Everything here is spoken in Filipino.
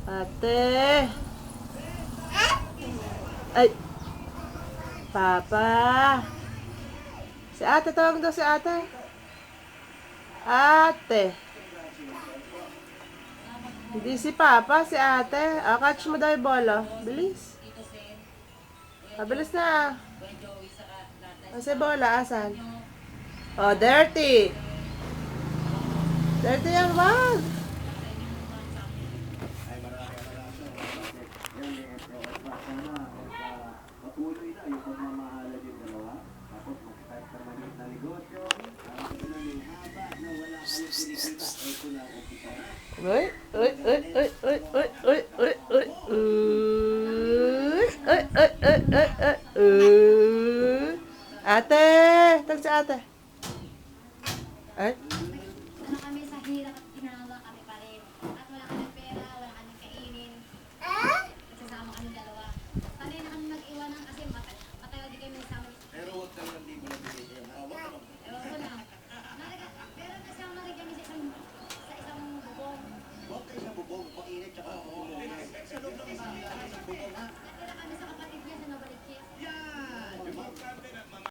Ate. Ay. Papa. Si ate, tawag daw si ate. Ate. Hindi si Papa, si ate. Catch mo daw yung bola. Bilis. Bilis na. Kasi bola, asan? Oh, dirty. Dirty yan, wag. Patuloy na yung pagmamahalan yung dalawa. Tapos mag-start ka maliit na negosyo. Tapos na yung haba na wala kayong kinikita. Ito na ang umpisa na. Uy, uy, uy, uy, uy, uy, uy, uy, uy, uy, uy, uy, uy, uy, uy. Ate, tag si ate. Ay, Ano kami sa hirap at ginagawa kami pa rin. At wala kami pera, wala kami kainin. Nagsasama kami dalawa. Sanay na kami mag-iwanan kasi matagal di kami nagsama. Pero huwag kang nandito na